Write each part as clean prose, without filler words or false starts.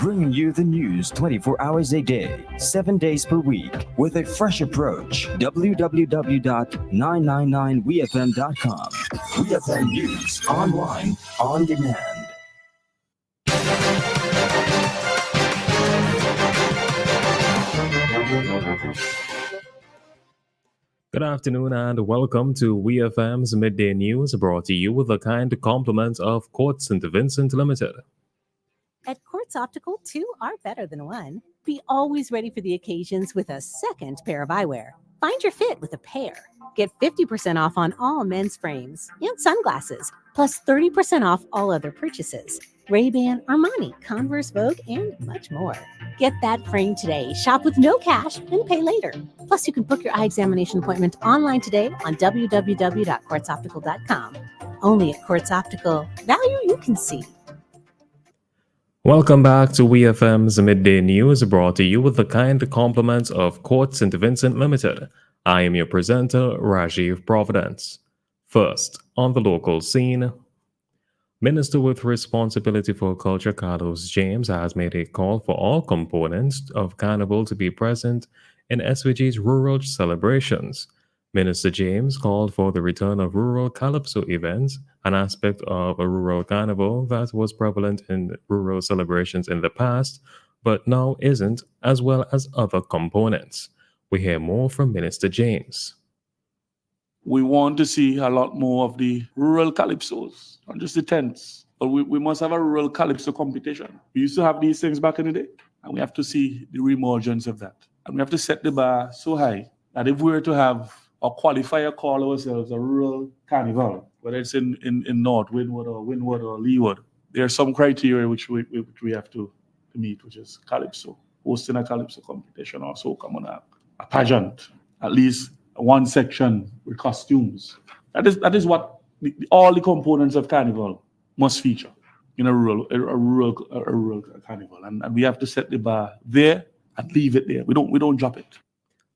bringing you the news 24 hours a day, 7 days per week, with a fresh approach. www.999wefm.com. WeFM News, online, on demand. Good afternoon and welcome to WEFM's Midday News, brought to you with the kind compliments of Court St. Vincent Limited. At Quartz Optical, two are better than one. Be always ready for the occasions with a second pair of eyewear. Find your fit with a pair. Get 50% off on all men's frames and sunglasses, plus 30% off all other purchases. Ray-Ban, Armani, Converse, Vogue, and much more. Get that frame today. Shop with no cash and pay later. Plus, you can book your eye examination appointment online today on www.quartzoptical.com. Only at Quartz Optical. Value you can see. Welcome back to WEFM's Midday News, brought to you with the kind compliments of Court St. Vincent Limited. I am your presenter, Rajiv Providence. First, on the local scene, Minister with responsibility for culture, Carlos James, has made a call for all components of Carnival to be present in SVG's rural celebrations. Minister James called for the return of rural calypso events, an aspect of a rural carnival that was prevalent in rural celebrations in the past, but now isn't, as well as other components. We hear more from Minister James. We want to see a lot more of the rural calypsos, not just the tents. But we must have a rural calypso competition. We used to have these things back in the day, and we have to see the reemergence of that. And we have to set the bar so high that if we were to have a qualifier call ourselves a rural carnival, whether it's in North, Windward or Leeward, there are some criteria which we have to meet, which is calypso, hosting a calypso competition or soca monarch, a pageant, at least one section with costumes. That is what all the components of carnival must feature in a rural carnival, and we have to set the bar there and leave it there. We don't drop it.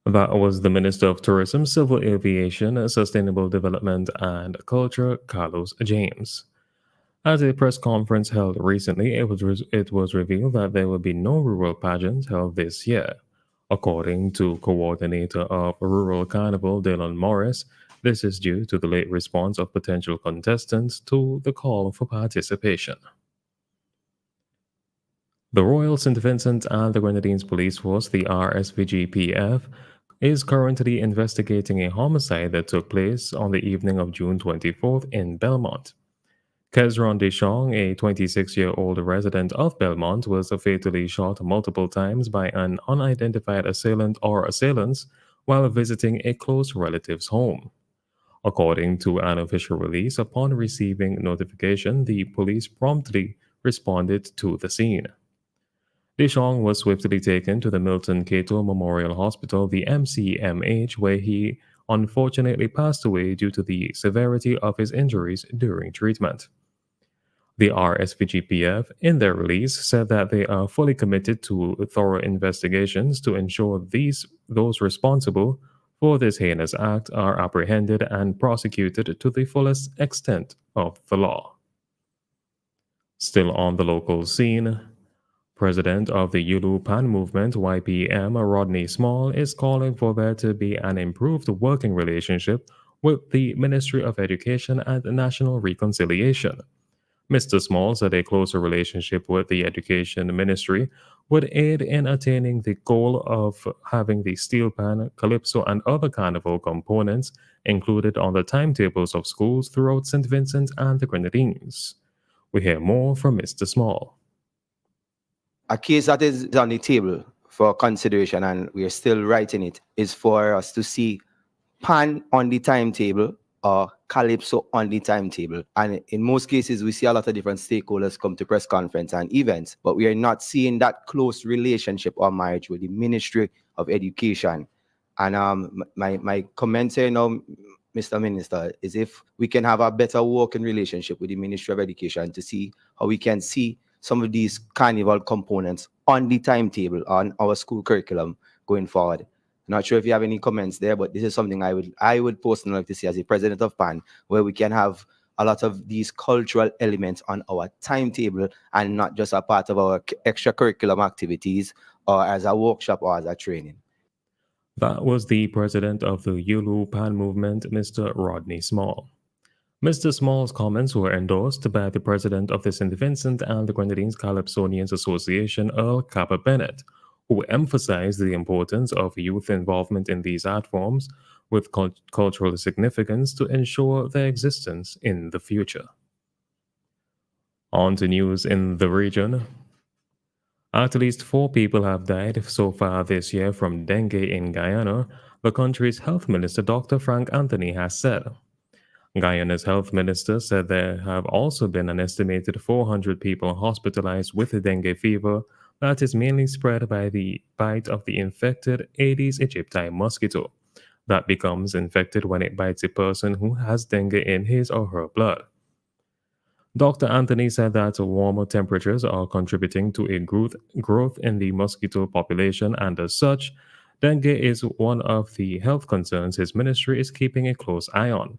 That was the Minister of Tourism, Civil Aviation, Sustainable Development and Culture, Carlos James. At a press conference held recently, it was revealed that there will be no rural pageant held this year. According to coordinator of Rural Carnival, Dylan Morris, this is due to the late response of potential contestants to the call for participation. The Royal St. Vincent and the Grenadines Police Force, the RSVGPF, is currently investigating a homicide that took place on the evening of June 24th in Belmont. Kezron Deschong, a 26-year-old resident of Belmont, was fatally shot multiple times by an unidentified assailant or assailants while visiting a close relative's home. According to an official release, upon receiving notification, the police promptly responded to the scene. Deschong was swiftly taken to the Milton Cato Memorial Hospital, the MCMH, where he unfortunately passed away due to the severity of his injuries during treatment. The RSVGPF, in their release, said that they are fully committed to thorough investigations to ensure those responsible for this heinous act are apprehended and prosecuted to the fullest extent of the law. Still on the local scene, President of the Yulu Pan Movement, YPM, Rodney Small, is calling for there to be an improved working relationship with the Ministry of Education and National Reconciliation. Mr. Small said a closer relationship with the Education Ministry would aid in attaining the goal of having the steel pan, calypso, and other carnival components included on the timetables of schools throughout St. Vincent and the Grenadines. We hear more from Mr. Small. A case that is on the table for consideration, and we are still writing it, is for us to see pan on the timetable or calypso on the timetable. And in most cases, we see a lot of different stakeholders come to press conference and events, but we are not seeing that close relationship or marriage with the Ministry of Education. And my comment here now, Mr. Minister, is if we can have a better working relationship with the Ministry of Education to see how we can see some of these carnival components on the timetable on our school curriculum going forward. I'm not sure if you have any comments there, but this is something I would personally like to see as a president of PAN, where we can have a lot of these cultural elements on our timetable and not just a part of our extracurriculum activities or as a workshop or as a training. That was the president of the Yulu Pan Movement, Mr. Rodney Small. Mr. Small's comments were endorsed by the president of the St. Vincent and the Grenadines Calypsonians Association, Earl Capper Bennett, who emphasized the importance of youth involvement in these art forms with cultural significance to ensure their existence in the future. On to news in the region. At least 4 people have died so far this year from dengue in Guyana, the country's health minister, Dr. Frank Anthony, has said. Guyana's health minister said there have also been an estimated 400 people hospitalized with dengue fever that is mainly spread by the bite of the infected Aedes aegypti mosquito that becomes infected when it bites a person who has dengue in his or her blood. Dr. Anthony said that warmer temperatures are contributing to a growth in the mosquito population, and as such, dengue is one of the health concerns his ministry is keeping a close eye on.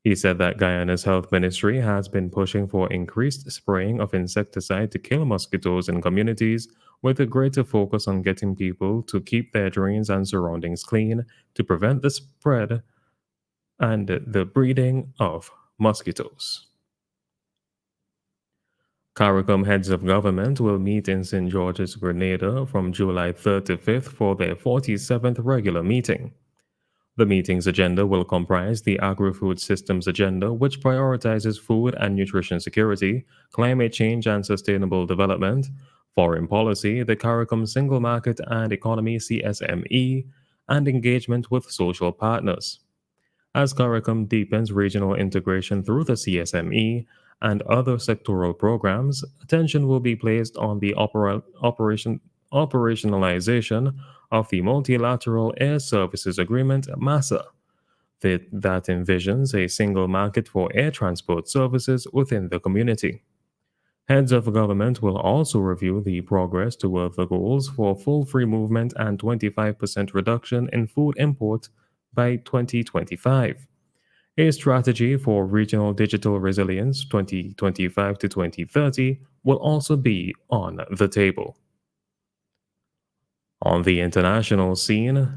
He said that Guyana's health ministry has been pushing for increased spraying of insecticide to kill mosquitoes in communities, with a greater focus on getting people to keep their drains and surroundings clean to prevent the spread and the breeding of mosquitoes. CARICOM heads of government will meet in St. George's, Grenada from July 3rd to 5th for their 47th regular meeting. The meeting's agenda will comprise the Agri-Food Systems Agenda, which prioritizes food and nutrition security, climate change and sustainable development, foreign policy, the CARICOM Single Market and Economy CSME, and engagement with social partners. As CARICOM deepens regional integration through the CSME and other sectoral programs, attention will be placed on the operationalization of the Multilateral Air Services Agreement, MASA, that envisions a single market for air transport services within the community. Heads of government will also review the progress toward the goals for full free movement and 25% reduction in food import by 2025. A strategy for regional digital resilience 2025 to 2030 will also be on the table. On the international scene,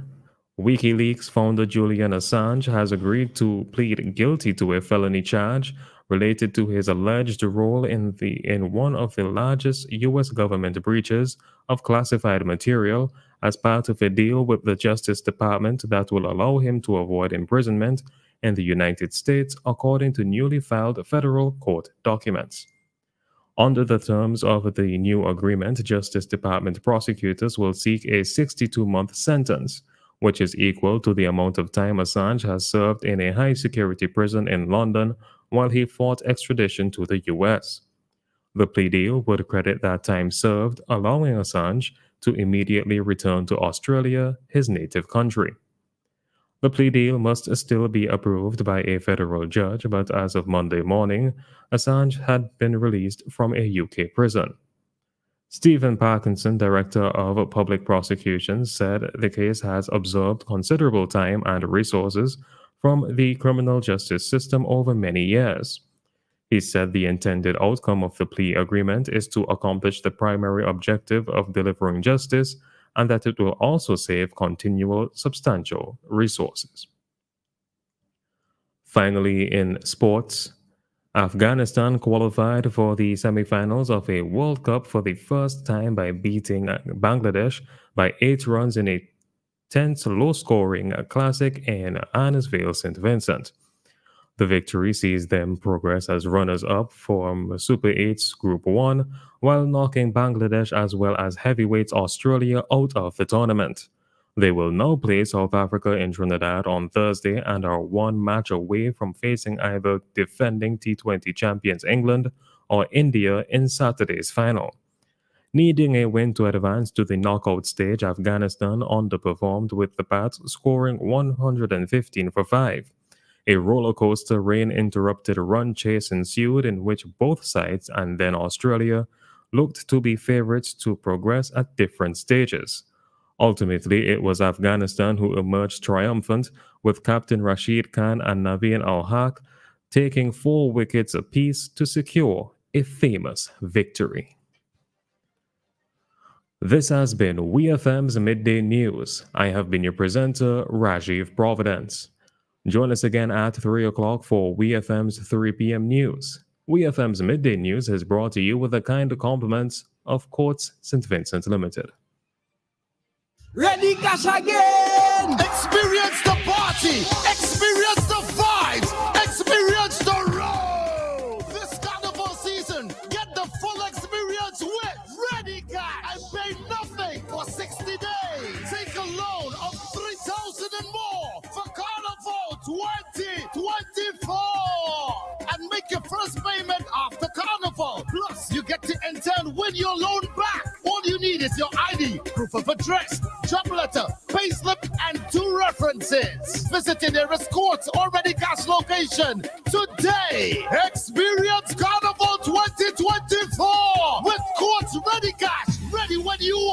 WikiLeaks founder Julian Assange has agreed to plead guilty to a felony charge related to his alleged role in one of the largest U.S. government breaches of classified material as part of a deal with the Justice Department that will allow him to avoid imprisonment in the United States, according to newly filed federal court documents. Under the terms of the new agreement, Justice Department prosecutors will seek a 62-month sentence, which is equal to the amount of time Assange has served in a high-security prison in London while he fought extradition to the U.S. The plea deal would credit that time served, allowing Assange to immediately return to Australia, his native country. The plea deal must still be approved by a federal judge, but as of Monday morning, Assange had been released from a UK prison. Stephen Parkinson, Director of Public Prosecutions, said the case has absorbed considerable time and resources from the criminal justice system over many years. He said the intended outcome of the plea agreement is to accomplish the primary objective of delivering justice, and that it will also save continual substantial resources. Finally, in sports, Afghanistan qualified for the semifinals of a World Cup for the first time by beating Bangladesh by 8 runs in a tense, low-scoring classic in Annisville, St. Vincent. The victory sees them progress as runners-up from Super 8's Group 1, while knocking Bangladesh as well as heavyweights Australia out of the tournament. They will now play South Africa in Trinidad on Thursday and are one match away from facing either defending T20 champions England or India in Saturday's final. Needing a win to advance to the knockout stage, Afghanistan underperformed with the Pats scoring 115 for 5. A roller coaster rain-interrupted run chase ensued in which both sides and then Australia looked to be favorites to progress at different stages. Ultimately, it was Afghanistan who emerged triumphant, with Captain Rashid Khan and Naveen Al-Haq taking 4 wickets apiece to secure a famous victory. This has been WEFM's Midday News. I have been your presenter, Rajiv Providence. Join us again at 3 o'clock for WEFM's 3 p.m. news. WEFM's Midday News is brought to you with the kind compliments of Courts St. Vincent Limited. Ready, cash again! Experience the party! Experience the vibes! Experience the road! This carnival season, get the full experience with Ready Cash and pay nothing for 60 days. Take a loan of 3,000 and more for Carnival 2024 and make your first payment after Carnival. Plus, you get to enter and win your loan back. All you need is your ID, proof of address, job letter, payslip, and 2 references. Visit your nearest Courts or Ready Cash location today. Experience Carnival 2024 with Courts Ready Cash. Ready when you are.